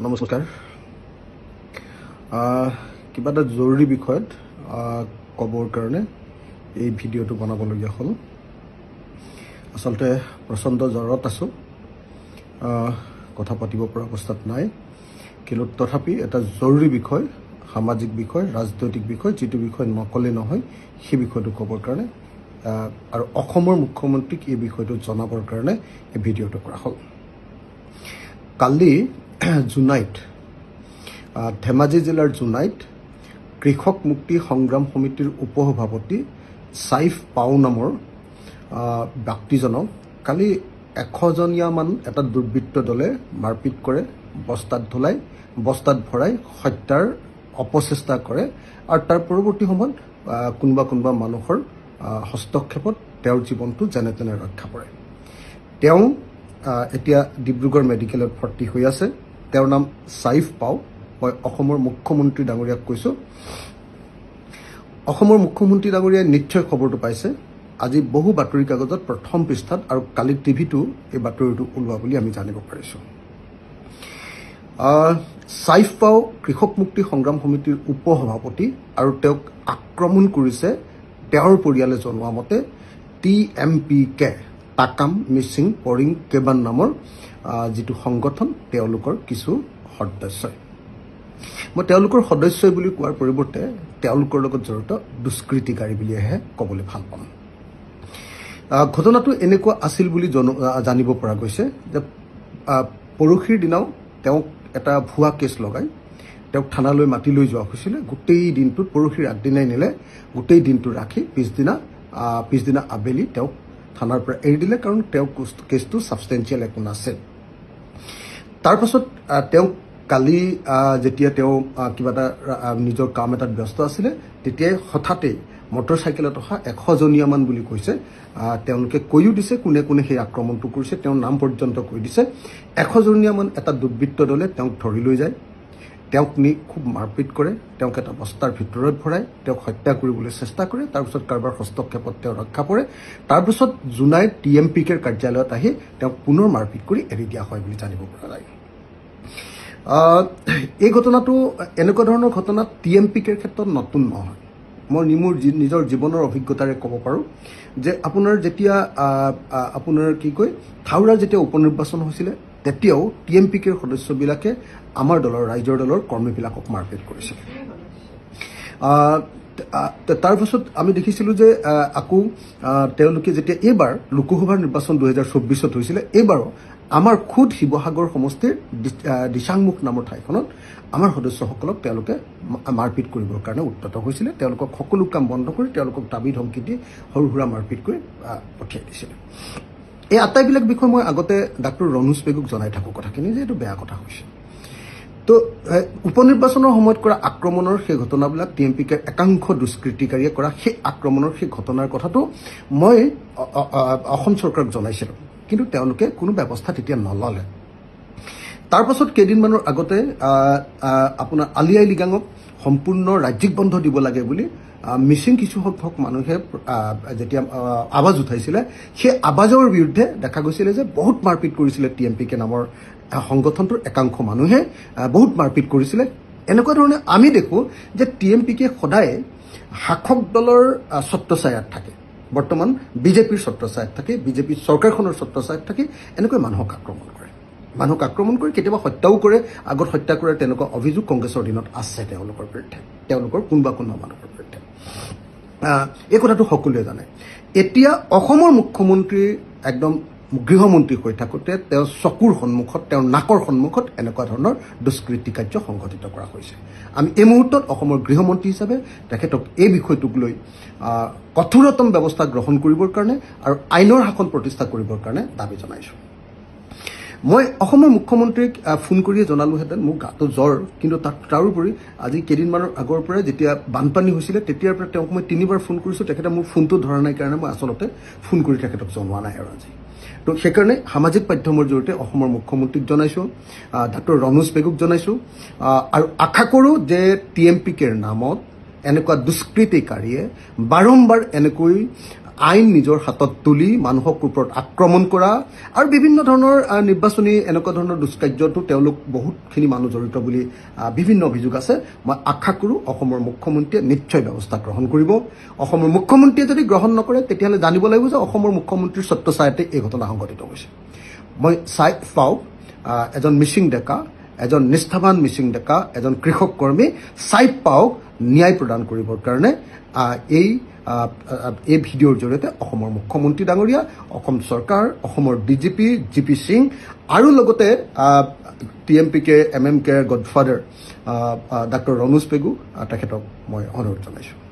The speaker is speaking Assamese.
নমস্কাৰ কিবা এটা জৰুৰী বিষয়ত ক'বৰ কাৰণে এই ভিডিঅ'টো বনাবলগীয়া হ'ল আসলতে প্ৰচণ্ড জ্বৰত আছোঁ কথা পাতিব পৰা অৱস্থাত নাই কিন্তু তথাপি এটা জৰুৰী বিষয় সামাজিক বিষয় ৰাজনৈতিক বিষয় যেটো বিষয় নকলে নহয় সেই বিষয়টো ক'বৰ কাৰণে আৰু অসমৰ মুখ্যমন্ত্ৰীক এই বিষয়টো জনাবৰ কাৰণে এই ভিডিঅ'টো কৰা হ'ল কালি জুনাইত ধেমাজি জিলাৰ জুনাইত কৃষক মুক্তি সংগ্ৰাম সমিতিৰ উপসভাপতি সাইফ পাও নামৰ ব্যক্তিজনক কালি 100 জনীয়ামান এটা দুৰ্বৃত্ত দলে মাৰপিট কৰে বস্তাত ভৰাই হত্যাৰ অপচেষ্টা কৰে আৰু তাৰ পৰৱৰ্তী সময়ত কোনোবা মানুহৰ হস্তক্ষেপত তেওঁৰ জীৱনটো যেনে তেনে ৰক্ষা কৰে তেওঁ এতিয়া ডিব্ৰুগড় মেডিকেলত ভৰ্তি হৈ আছে তেওঁৰ নাম সাইফ পাও মই অসমৰ মুখ্যমন্ত্ৰী ডাঙৰীয়াক কৈছো অসমৰ মুখ্যমন্ত্ৰী ডাঙৰীয়াই নিশ্চয় খবৰটো পাইছে আজি বহু বাতৰি কাগজত প্ৰথম পৃষ্ঠাত আৰু কালি টিভিটো এই বাতৰিটো ওলোৱা বুলি আমি জানিব পাৰিছো সাইফ পাও কৃষক মুক্তি সংগ্ৰাম সমিতিৰ উপসভাপতি আৰু তেওঁক আক্ৰমণ কৰিছে তেওঁৰ পৰিয়ালে জনোৱা মতে TMPK টাকাম মিছিং পৰিং কেবান নামৰ যেটো সংগঠন তেওঁলোকৰ কিছু সদস্যই মই তেওঁলোকৰ সদস্যই বুলি কোৱাৰ পৰিৱৰ্তে তেওঁলোকৰ লগত জড়িত দুষ্কৃতিকাৰী বুলিহে ক'বলৈ ভাল পাম ঘটনাটো এনেকুৱা আছিল বুলি জানিব পৰা গৈছে যে পৰখীৰ দিনাও তেওঁ এটা ভুৱা কেছ লগাই তেওঁক থানালৈ মাতি লৈ যোৱা হৈছিল গোটেই দিনটো পৰখীৰ আগদিনাই নিলে গোটেই দিনটো ৰাখি পিছদিনা আবেলি তেওঁক থানাৰ পৰা এৰি দিলে কাৰণ তেওঁ কেছটো সাবষ্টেন্সিয়েল একো নাছিল তাৰ পাছত তেওঁ কালি যেতিয়া তেওঁ কিবা এটা নিজৰ কাম এটাত ব্যস্ত আছিল তেতিয়া হঠাতে মটৰচাইকেলত অহা 100 জনীয়ামান বুলি কৈছে তেওঁলোকে কৈও দিছে কোনে কোনে সেই আক্ৰমণটো কৰিছে তেওঁ নাম পৰ্যন্ত কৈ দিছে 100 জনীয়ামান এটা দুৰ্বৃত্ত দলে তেওঁক ধৰি লৈ যায় তেওঁক নি খুব মাৰপিট কৰে তেওঁক এটা বস্তাৰ ভিতৰত ভৰাই তেওঁক হত্যা কৰিবলৈ চেষ্টা কৰে তাৰ পিছত কাৰবাৰ হস্তক্ষেপত তেওঁ ৰক্ষা পৰে তাৰ পিছত জুনাই TMPK ৰ কাৰ্যালয়ত আহি তেওঁক পুনৰ মাৰপিট কৰি এৰি দিয়া হয় বুলি জানিব পৰা যায় এই ঘটনাটো এনেকুৱা ধৰণৰ ঘটনা TMPK ৰ ক্ষেত্ৰত নতুন নহয় মই নিজৰ জীৱনৰ অভিজ্ঞতাৰে ক'ব পাৰো যে আপোনাৰ যেতিয়া আপোনাৰ কি কয় থাউৰাৰ যেতিয়া উপনিৰ্বাচন হৈছিল তেতিয়াও TMPK ৰ সদস্যবিলাকে আমাৰ দলৰ ৰাইজৰ দলৰ কৰ্মীবিলাকক মাৰপিট কৰিছিল তাৰ পাছত আমি দেখিছিলো যে আকৌ তেওঁলোকে যেতিয়া এইবাৰ লোকসভাৰ নিৰ্বাচন 2024ত হৈছিল এইবাৰো আমাৰ খুদ শিৱসাগৰ সমষ্টিৰ দিচাংমুখ নামৰ ঠাইখনত আমাৰ সদস্যসকলক তেওঁলোকে মাৰপিট কৰিবৰ কাৰণে উদ্যত হৈছিল তেওঁলোকক সকলো কাম বন্ধ কৰি তেওঁলোকক দাবী ধমকি দি হৰুহুৰা মাৰপিট কৰি পঠিয়াই দিছিল এই আটাইবিলাক বিষয় মই আগতে ডাক্তৰ ৰনোজ পেগুক জনাই থাকো কথাখিনি যে এইটো বেয়া কথা হৈছে তো উপনিৰ্বাচনৰ সময়ত কৰা আক্ৰমণৰ সেই ঘটনাবিলাক TMPK একাংশ দুষ্কৃতিকাৰীয়ে কৰা সেই আক্ৰমণৰ সেই ঘটনাৰ কথাটো মই অসম চৰকাৰক জনাইছিলো কিন্তু তেওঁলোকে কোনো ব্যৱস্থা তেতিয়া নললে তাৰ পাছত কেইদিনমানৰ আগতে আপোনাৰ আলি আই লিগাঙক সম্পূৰ্ণ ৰাজ্যিক বন্ধ দিব লাগে বুলি মিছিং কিছু সংখ্যক মানুহে যেতিয়া আৱাজ উঠাইছিল সেই আৱাজৰ বিৰুদ্ধে দেখা গৈছিল যে বহুত মাৰপিট কৰিছিল TMPK নামৰ সংগঠনটোৰ একাংশ মানুহে বহুত মাৰপিট কৰিছিল এনেকুৱা ধৰণে আমি দেখো যে TMPK সদায় শাসক দলৰ ছত্ৰছায়াত থাকে বৰ্তমান বিজেপিৰ ছত্ৰছায়াত থাকে বিজেপি চৰকাৰখনৰ ছত্ৰছায়াত থাকে এনেকৈ মানুহক আক্ৰমণ কৰি কেতিয়াবা হত্যাও কৰে আগত হত্যা কৰাৰ তেনেকুৱা অভিযোগ কংগ্ৰেছৰ দিনত আছে তেওঁলোকৰ বিৰুদ্ধে তেওঁলোকৰ কোনোবা মানুহৰ বিৰুদ্ধে এই কথাটো সকলোৱে জানে এতিয়া অসমৰ মুখ্যমন্ত্ৰী একদম গৃহমন্ত্ৰী হৈ থাকোতে তেওঁ চকুৰ সন্মুখত তেওঁৰ নাকৰ সন্মুখত এনেকুৱা ধৰণৰ দুষ্কৃতি কাৰ্য সংঘটিত কৰা হৈছে আমি এই মুহূৰ্তত অসমৰ গৃহমন্ত্ৰী হিচাপে তেখেতক এই বিষয়টোক লৈ কঠোৰতম ব্যৱস্থা গ্ৰহণ কৰিবৰ কাৰণে আৰু আইনৰ শাসন প্ৰতিষ্ঠা কৰিবৰ কাৰণে দাবী জনাইছো মই অসমৰ মুখ্যমন্ত্ৰীক ফোন কৰিয়ে জনালোহেঁতেন মোৰ গাটো জ্বৰ কিন্তু তাৰোপৰি আজি কেইদিনমানৰ আগৰ পৰা যেতিয়া বানপানী হৈছিল তেতিয়াৰ পৰা তেওঁক মই 3বাৰ ফোন কৰিছো তেখেতে মোৰ ফোনটো ধৰা নাই কাৰণে মই আচলতে ফোন কৰি তেখেতক জনোৱা নাই আৰু আজি তো সেইকাৰণে সামাজিক মাধ্যমৰ জৰিয়তে অসমৰ মুখ্যমন্ত্ৰীক জনাইছো ডাক্তৰ ৰনোজ পেগুক জনাইছো আৰু আশা কৰোঁ যে TMPK ৰ নামত এনেকুৱা দুষ্কৃতিকাৰীয়ে বাৰম্বাৰ এনেকৈ আইন নিজৰ হাতত তুলি মানুহৰ ওপৰত আক্ৰমণ কৰা আৰু বিভিন্ন ধৰণৰ নিৰ্বাচনী এনেকুৱা ধৰণৰ দুষ্কাৰ্যতো তেওঁলোক বহুতখিনি মানুহ জড়িত বুলি বিভিন্ন অভিযোগ আছে মই আশা কৰোঁ অসমৰ মুখ্যমন্ত্ৰীয়ে নিশ্চয় ব্যৱস্থা গ্ৰহণ কৰিব অসমৰ মুখ্যমন্ত্ৰীয়ে যদি গ্ৰহণ নকৰে তেতিয়াহ'লে জানিব লাগিব যে অসমৰ মুখ্যমন্ত্ৰীৰ ছত্ৰছায়াতে এই ঘটনা সংঘটিত হৈছে মই চাই পাওঁ এজন মিচিং ডেকা এজন নিষ্ঠাবান মিচিং ডেকা এজন কৃষক কৰ্মী চাই পাওক ন্যায় প্ৰদান কৰিবৰ কাৰণে এই ভিডিঅ'ৰ জৰিয়তে অসমৰ মুখ্যমন্ত্ৰী ডাঙৰীয়া অসম চৰকাৰ অসমৰ ডিজিপি জিপি সিং আৰু লগতে TMPK MMK Godfather doctor Ranoj Pegu তেখেতক মই অনুৰোধ জনাইছোঁ